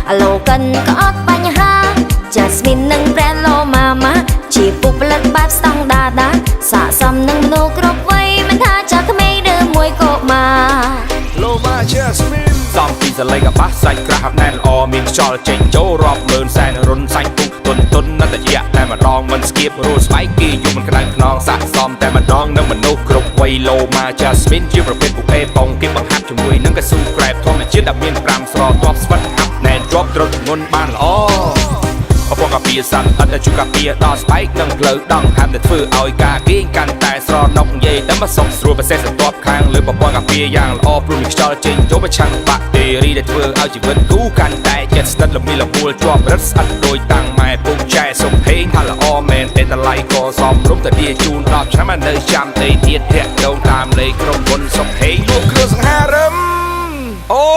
អាឡូកិនក៏អត់បញ្ហា Jasmine និងแบรนด์ Lomama ជាពុកផលិតបែបស្តង់ដារស័ក្តិសមនឹងមនុស្សគ្រប់វ័យមិនថាចាស់ក្មេងឬមួយកុមារ Loma Jasmine សំពីសលេងកបាសសាច់ក្រាស់ណែនល្អមានខ្យល់ចេញចូលរាប់ម៉ឺនសែនរុនសាច់ពុកទុនណតយៈតែម្ដងមិនស្គៀបរួលស្បែកគេយំមិនក្តៅខ្នងស័ក្តិសមតែម្ដងនឹងមនុស្សគ្រប់វ័យ Loma Jasmine ជាប្រភេទពុកអេប៉ុងគេបង្ហាត់ជាមួយនឹងកស៊ូក្រែបធម្មជាតិដែលមាន5ស្រទាប់ស្វិតហាប់ណែនជាប់ទ្រុឌធ្ងន់បានល្អអពងកាពីសាន់អត់ជួកាពីដល់ស្បែកនឹងផ្លូវដងហាត់តែធ្វើឲ្យការគេងកាន់តែស្រណុកនិយាយតែមកសុខស្រួលពិសេសសន្ទាប់ខាងលើប្រព័ន្ធកាពីយ៉ាងល្អព្រោះមានខ្យល់ចេញចូលប្រឆាំងបាក់តេរីដែលធ្វើឲ្យជីវិតគូកាន់តែចិត្តស្និទ្ធល្មីលមូលជាប់រឹតស្អិតដូចតាំងម៉ែពុកចែសុំហេងថាល្អមែនតែតម្លៃក៏សមរម្យតែdiaជូន10ឆ្នាំនៅចាំតែទៀតធាក់ដងតាមលេខក្រុមហ៊ុនសុំហេងលក់គ្រឿងសង្ហារឹមអូ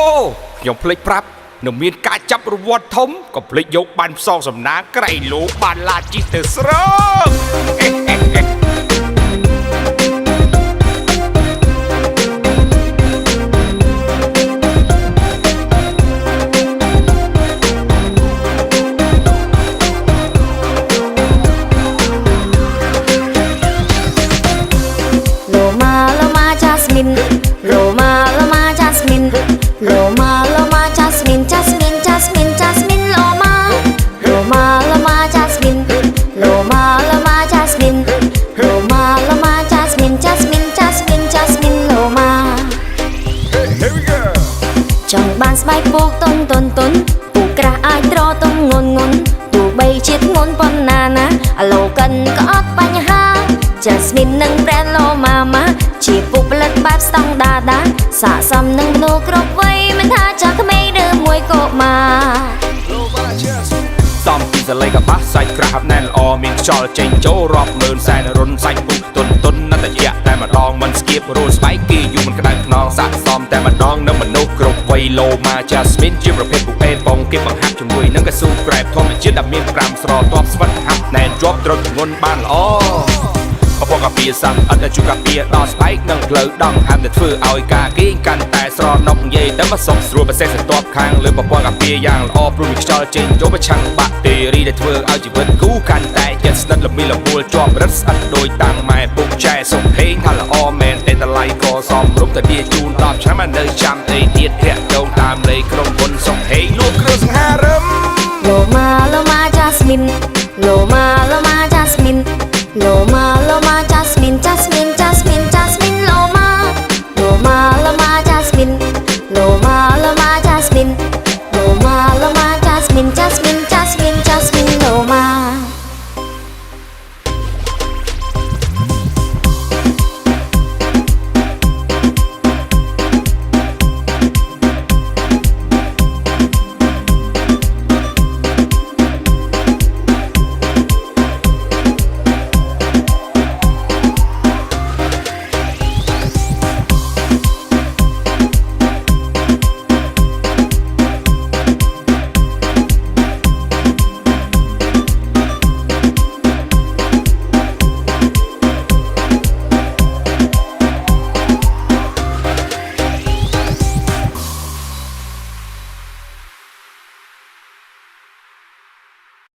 ខ្ញុំភ្លេចប្រាប់នៅមានការចាប់រង្វាន់ធំក៏ភ្លេចយកបានផ្សងសំណាងក្រៃលោបានឡាជីទៅស្រកLoma Jasmine Loma Jasmine Loma Jasmine Jasmine Jasmine Jasmine Loma Jasmine Loma Jasmine Loma Jasmine Jasmine Jasmine Jasmine Loma Here we go ចង់បានស្បែកពុកតុនពូក្រាស់អាចត្រទុំងន់ទោះបីជាធ្ងន់ប៉ុណ្ណាណាអាឡូកិនក៏អត់បញ្ហា Jasmine និង แบรนด์ Lomama ជាពុកផលិតបែបស្តង់ដារស័ក្តិសមនឹងមនុស្សគ្រប់វ័យមិនថាចាស់ក្មេងឬមួយកុមារ សំពីសលេងកបាសសាច់ក្រាស់ណែនល្អមានខ្យល់ចេញចូលរាប់ម៉ឺនសែនរុនសាច់ពុកទុនណតយៈតែម្ដងមិនស្គៀបរួលស្បែកគេយំមិនក្តៅខ្នងស័ក្តិសមតែម្ដងនឹងមនុស្សគ្រប់វ័យ Loma Jasmine ជាប្រភេទពុកអេប៉ុងគេបង្ហាត់ជាមួយនឹងកស៊ូក្រែបធម្មជាតិដែលមាន5ស្រទាប់ស្វិតហាប់ណែនជាប់ទ្រុឌធ្ងន់បានល្អអពងកាពីសាន់អត់ជួកាពីដល់ស្បែកនឹងផ្លូវដងហាត់តែធ្វើឲ្យការគេងកាន់តែស្រណុកនិយាយតែមកសុខស្រួលពិសេសសន្ទាប់ខាងលើប្រព័ន្ធកាពីយ៉ាងល្អព្រោះមានខ្យល់ចេញចូលប្រឆាំងបាក់តេរីដែលធ្វើឲ្យជីវិតគូកាន់តែចិត្តស្និទ្ធល្មីលមូលជាប់រឹតស្អិតដូចតាំងម៉ែពុកចែសុំហេងថាល្អមែនតែតម្លៃក៏សមរម្យតែdiaជូន10ឆ្នាំនៅចាំតែទៀតធាក់ដងតាមលេខក្រុមហ៊ុនសុំហេងលក់គ្រឿងសង្ហារឹម Loma Jasmine Loma